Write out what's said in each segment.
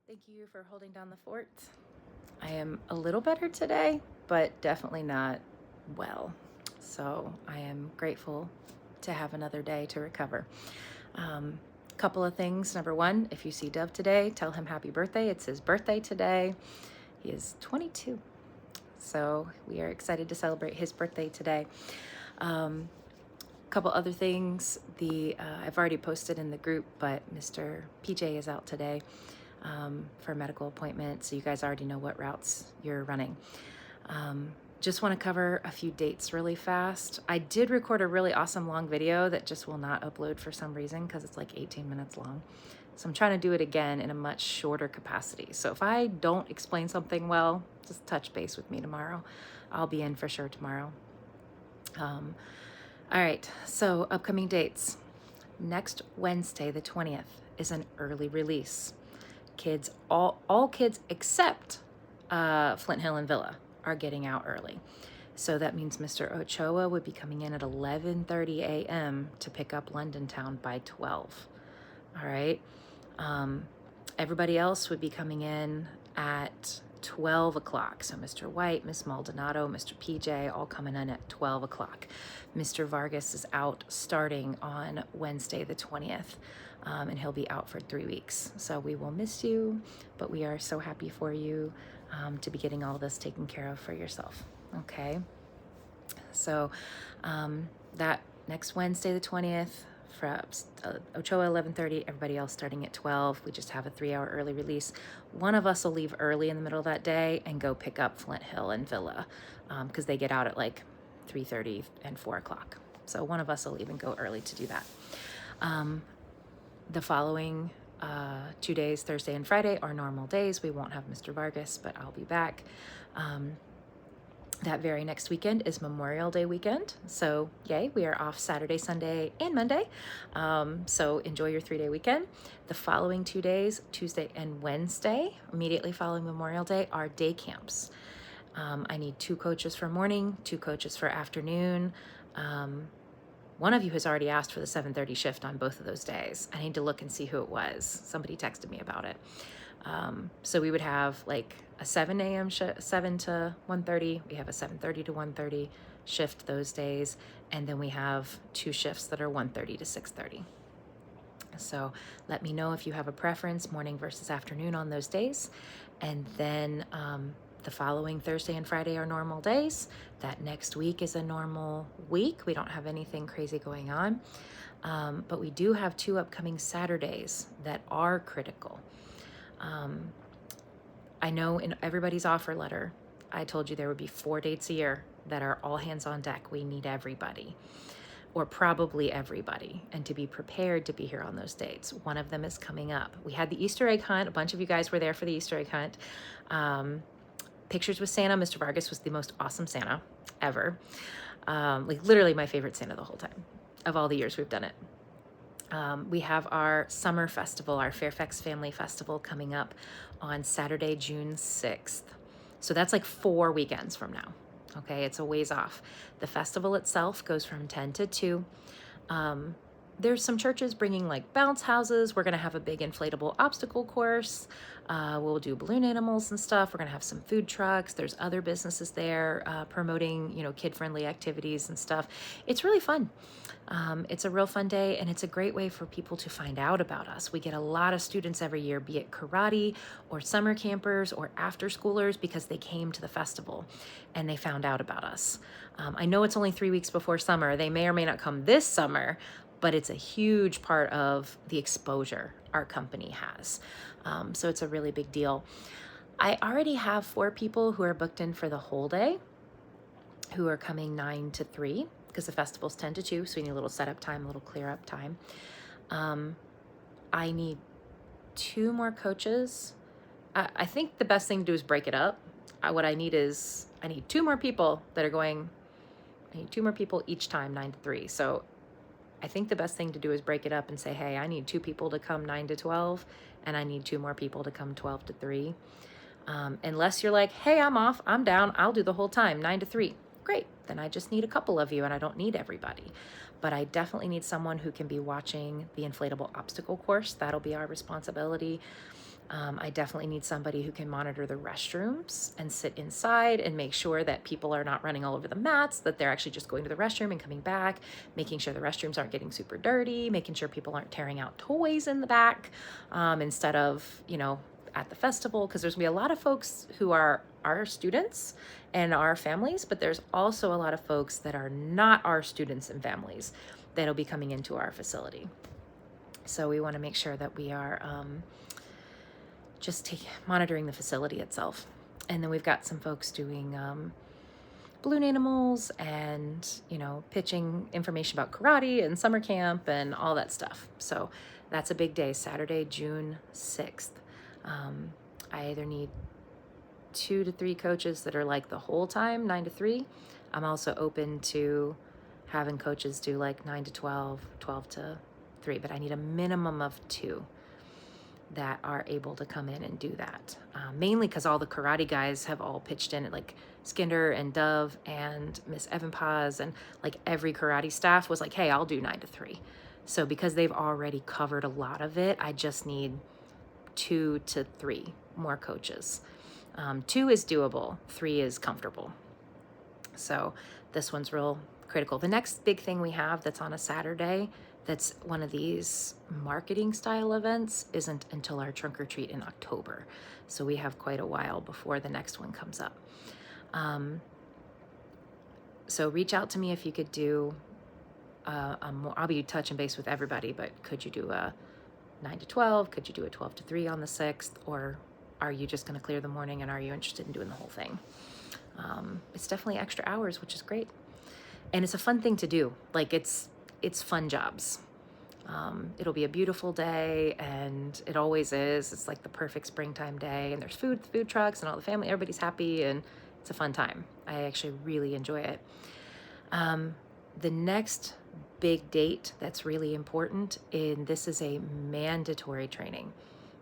Thank you for holding down the fort. I am a little better today, but definitely not well. So I am grateful to have another day to recover. Couple of things. Number one, if you see Dove today, tell him happy birthday. It's his birthday today. He is 22. So we are excited to celebrate his birthday today. Couple other things. I've already posted in the group, but Mr. PJ is out today for a medical appointment, so you guys already know what routes you're running. Just want to cover a few dates really fast. I did record a really awesome long video that just will not upload for some reason because it's like 18 minutes long. So I'm trying to do it again in a much shorter capacity. So if I don't explain something well, just touch base with me tomorrow. I'll be in for sure tomorrow. All right, so upcoming dates. Next Wednesday, the 20th, is an early release. Kids, all kids except Flint Hill and Villa are getting out early. So that means Mr. Ochoa would be coming in at 11:30 a.m. to pick up London Town by 12. All right. Everybody else would be coming in at 12 o'clock. So Mr. White, Miss Maldonado, Mr. PJ, all coming in at 12 o'clock. Mr. Vargas is out starting on Wednesday, the 20th, and he'll be out for 3 weeks. So we will miss you, but we are so happy for you to be getting all this taken care of for yourself. Okay. So that next Wednesday, the 20th, for Ochoa 11:30, everybody else starting at 12. We just have a 3-hour early release. One of us will leave early in the middle of that day and go pick up Flint Hill and Villa because they get out at like 3:30 and 4 o'clock. So one of us will leave and go early to do that. The following 2 days, Thursday and Friday, are normal days. We won't have Mr. Vargas, but I'll be back. That very next weekend is Memorial Day weekend. So yay, we are off Saturday, Sunday, and Monday. So enjoy your 3-day weekend. The following 2 days, Tuesday and Wednesday, immediately following Memorial Day, are day camps. I need 2 coaches for morning, 2 coaches for afternoon. One of you has already asked for the 7:30 shift on both of those days. I need to look and see who it was. Somebody texted me about it. So we would have like a 7 a.m. 7 to 1:30. We have a 7:30 to 1:30 shift those days. And then we have 2 shifts that are 1:30 to 6:30. So let me know if you have a preference, morning versus afternoon on those days. And then the following Thursday and Friday are normal days. That next week is a normal week. We don't have anything crazy going on. But we do have 2 upcoming Saturdays that are critical. I know in everybody's offer letter, I told you there would be 4 dates a year that are all hands on deck. We need everybody, or probably everybody, and to be prepared to be here on those dates. One of them is coming up. We had the Easter egg hunt. A bunch of you guys were there for the Easter egg hunt. Pictures with Santa. Mr. Vargas was the most awesome Santa ever. Like literally my favorite Santa the whole time of all the years we've done it. We have our summer festival, our Fairfax Family Festival, coming up on Saturday, June 6th. So that's like 4 weekends from now. Okay, it's a ways off. The festival itself goes from 10 to 2. There's some churches bringing like bounce houses. We're going to have a big inflatable obstacle course. We'll do balloon animals and stuff. We're going to have some food trucks. There's other businesses there promoting, kid-friendly activities and stuff. It's really fun. It's a real fun day, and it's a great way for people to find out about us. We get a lot of students every year, be it karate or summer campers or after schoolers, because they came to the festival and they found out about us. I know it's only 3 weeks before summer. They may or may not come this summer, but it's a huge part of the exposure our company has. So it's a really big deal. I already have 4 people who are booked in for the whole day, who are coming 9 to 3, because the festival's 10 to 2, so we need a little setup time, a little clear up time. I need 2 more coaches. I think the best thing to do is break it up. What I need is, I need 2 more people that are going, I need 2 more people each time, 9 to 3. So I think the best thing to do is break it up and say, hey, I need 2 people to come 9 to 12, and I need 2 more people to come 12 to 3. Unless you're like, hey, I'm off, I'm down, I'll do the whole time, 9 to 3. great. Then I just need a couple of you and I don't need everybody. But I definitely need someone who can be watching the inflatable obstacle course. That'll be our responsibility. I definitely need somebody who can monitor the restrooms and sit inside and make sure that people are not running all over the mats, that they're actually just going to the restroom and coming back, making sure the restrooms aren't getting super dirty, making sure people aren't tearing out toys in the back instead of, at the festival, because there's going to be a lot of folks who are our students and our families, but there's also a lot of folks that are not our students and families that'll be coming into our facility. So we want to make sure that we are monitoring the facility itself. And then we've got some folks doing balloon animals and, pitching information about karate and summer camp and all that stuff. So that's a big day, Saturday, June 6th. I either need 2 to 3 coaches that are like the whole time, 9 to 3. I'm also open to having coaches do like 9 to 12, 12 to 3, but I need a minimum of 2 that are able to come in and do that. Mainly because all the karate guys have all pitched in, like Skinder and Dove and Miss Evanpaz, and like every karate staff was like, hey, I'll do 9 to 3. So because they've already covered a lot of it, I just need 2 to 3 more coaches. 2 is doable, 3 is comfortable. So this one's real critical. The next big thing we have that's on a Saturday, that's one of these marketing style events, isn't until our trunk or treat in October. So we have quite a while before the next one comes up. So reach out to me if you could do I'll be touching base with everybody, but could you do a 9 to 12? Could you do a 12 to 3 on the 6th? Or are you just going to clear the morning, and are you interested in doing the whole thing? It's definitely extra hours, which is great. And it's a fun thing to do. Like it's fun jobs. It'll be a beautiful day, and it always is. It's like the perfect springtime day, and there's food trucks and all the family, everybody's happy, and it's a fun time. I actually really enjoy it. The next big date that's really important, and this is a mandatory training.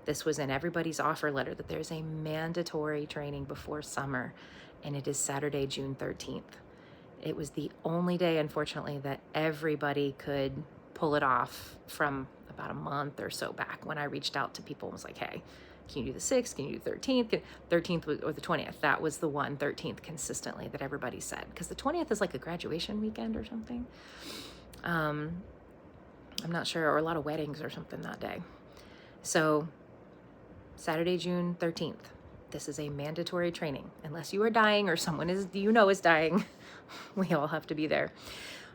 This was in everybody's offer letter, that there's a mandatory training before summer, and it is Saturday, June 13th. It was the only day, unfortunately, that everybody could pull it off from about a month or so back, when I reached out to people and was like, hey, can you do the 6th? Can you do the 13th? 13th or the 20th. That was the one, 13th, consistently, that everybody said. Because the 20th is like a graduation weekend or something. I'm not sure, or a lot of weddings or something that day. So Saturday, June 13th. This is a mandatory training. Unless you are dying or someone is dying, we all have to be there.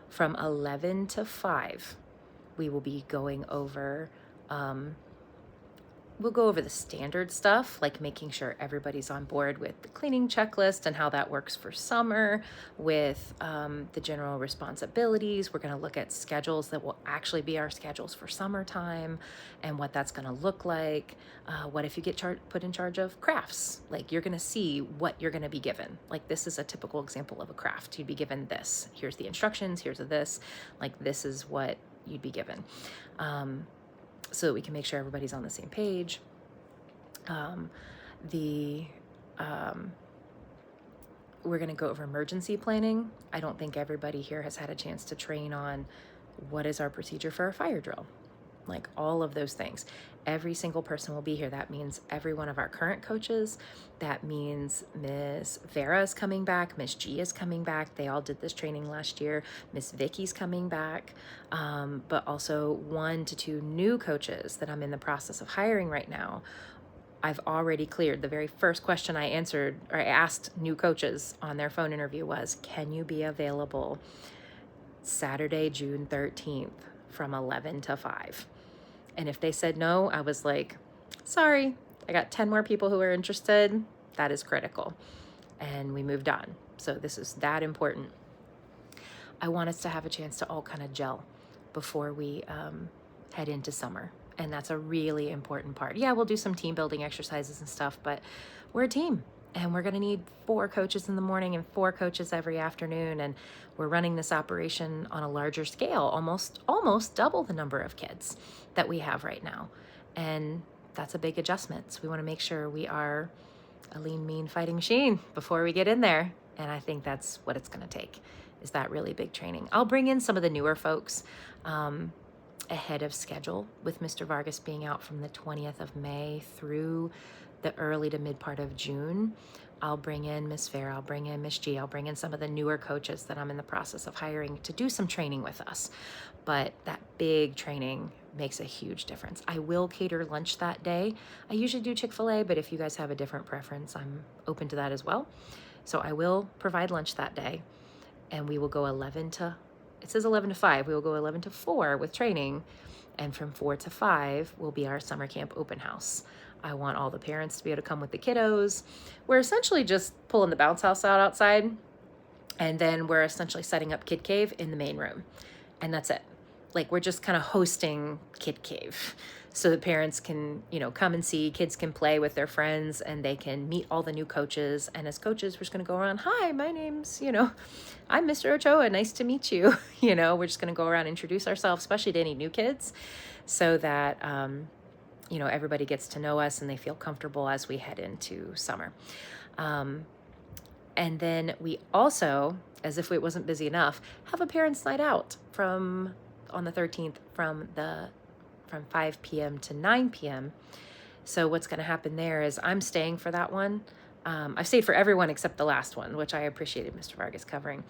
From 11 to 5, we will be going over, we'll go over the standard stuff, like making sure everybody's on board with the cleaning checklist and how that works for summer, with the general responsibilities. We're going to look at schedules that will actually be our schedules for summertime and what that's going to look like. What if you get put in charge of crafts? Like, you're going to see what you're going to be given. Like, this is a typical example of a craft. You'd be given this. Here's the instructions. Here's this. Like, this is what you'd be given. So that we can make sure everybody's on the same page. We're going to go over emergency planning. I don't think everybody here has had a chance to train on what is our procedure for a fire drill. Like, all of those things. Every single person will be here. That means every one of our current coaches. That means Miss Vera is coming back. Miss G is coming back. They all did this training last year. Miss Vicky's coming back. But also 1 to 2 new coaches that I'm in the process of hiring right now. I've already cleared. The very first question I asked new coaches on their phone interview was, can you be available Saturday, June 13th from 11 to 5? And if they said no, I was like, sorry, I got 10 more people who are interested. That is critical. And we moved on. So this is that important. I want us to have a chance to all kind of gel before we head into summer. And that's a really important part. Yeah, we'll do some team building exercises and stuff, but we're a team. And we're going to need 4 coaches in the morning and 4 coaches every afternoon. And we're running this operation on a larger scale, almost double the number of kids that we have right now. And that's a big adjustment. So we want to make sure we are a lean, mean fighting machine before we get in there. And I think that's what it's going to take, is that really big training. I'll bring in some of the newer folks ahead of schedule, with Mr. Vargas being out from the 20th of May through the early to mid part of June. I'll bring in Miss Fair, I'll bring in Miss G, I'll bring in some of the newer coaches that I'm in the process of hiring to do some training with us. But that big training makes a huge difference. I will cater lunch that day. I usually do Chick-fil-A, but if you guys have a different preference, I'm open to that as well. So I will provide lunch that day, and we will go 11 to 5. We will go 11 to 4 with training, and from 4 to 5 will be our summer camp open house. I want all the parents to be able to come with the kiddos. We're essentially just pulling the bounce house out outside, and then we're essentially setting up Kid Cave in the main room, and that's it. Like, we're just kind of hosting Kid Cave so the parents can, come and see, kids can play with their friends, and they can meet all the new coaches. And as coaches, we're just going to go around, hi, my name's, I'm Mr. Ochoa, nice to meet you. We're just going to go around and introduce ourselves, especially to any new kids, so that, everybody gets to know us and they feel comfortable as we head into summer. And then we also, as if it wasn't busy enough, have a parents' night out on the 13th from 5 p.m. to 9 p.m. So what's going to happen there is I'm staying for that one. I've stayed for everyone except the last one, which I appreciated Mr. Vargas covering.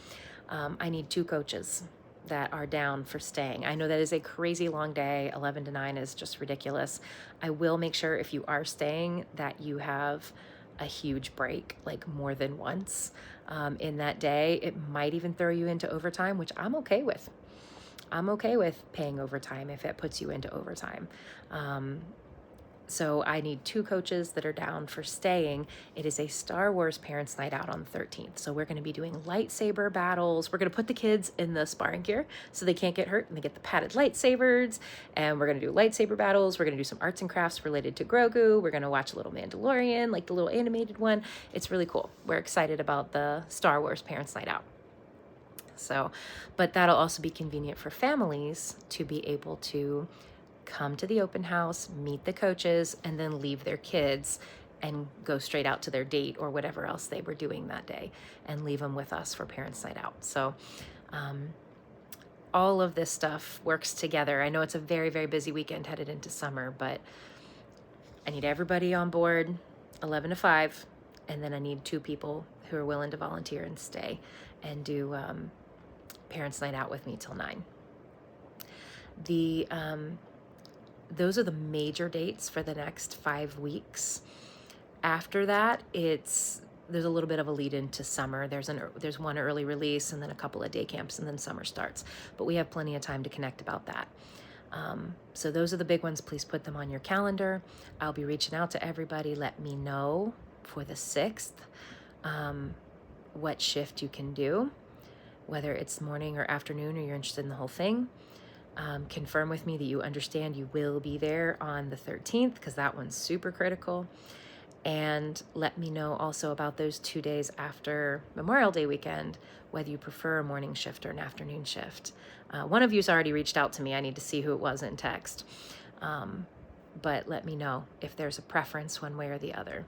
I need 2 coaches that are down for staying. I know that is a crazy long day. 11 to 9 is just ridiculous. I will make sure, if you are staying, that you have a huge break, like more than once in that day. It might even throw you into overtime, which I'm okay with. I'm okay with paying overtime if it puts you into overtime. So I need 2 coaches that are down for staying. It is a Star Wars Parents Night Out on the 13th. So we're going to be doing lightsaber battles. We're going to put the kids in the sparring gear so they can't get hurt, and they get the padded lightsabers. And we're going to do lightsaber battles. We're going to do some arts and crafts related to Grogu. We're going to watch a little Mandalorian, like the little animated one. It's really cool. We're excited about the Star Wars Parents Night Out. So, but that'll also be convenient for families to be able to come to the open house, meet the coaches, and then leave their kids and go straight out to their date or whatever else they were doing that day, and leave them with us for Parents' Night Out. So all of this stuff works together. I know it's a very, very busy weekend headed into summer, but I need everybody on board 11 to 5, and then I need 2 people who are willing to volunteer and stay and do Parents' Night Out with me till 9. Those are the major dates for the next 5 weeks. After that, there's a little bit of a lead into summer. There's one early release, and then a couple of day camps, and then summer starts. But we have plenty of time to connect about that. So those are the big ones. Please put them on your calendar. I'll be reaching out to everybody. Let me know for the 6th what shift you can do, whether it's morning or afternoon, or you're interested in the whole thing. Confirm with me that you understand you will be there on the 13th, because that one's super critical. And let me know also about those 2 days after Memorial Day weekend, whether you prefer a morning shift or an afternoon shift. One of you's already reached out to me. I need to see who it was in text. But let me know if there's a preference one way or the other.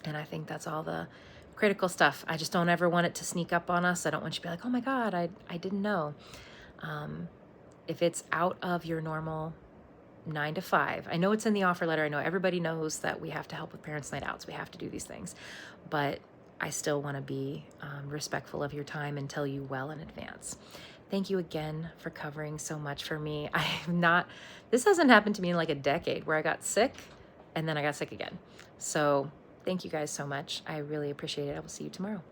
And I think that's all the critical stuff. I just don't ever want it to sneak up on us. I don't want you to be like, oh my God, I didn't know. If it's out of your normal 9 to 5, I know it's in the offer letter. I know everybody knows that we have to help with Parents' Night Outs. We have to do these things. But I still want to be respectful of your time and tell you well in advance. Thank you again for covering so much for me. This hasn't happened to me in like a decade, where I got sick and then I got sick again. So thank you guys so much. I really appreciate it. I will see you tomorrow.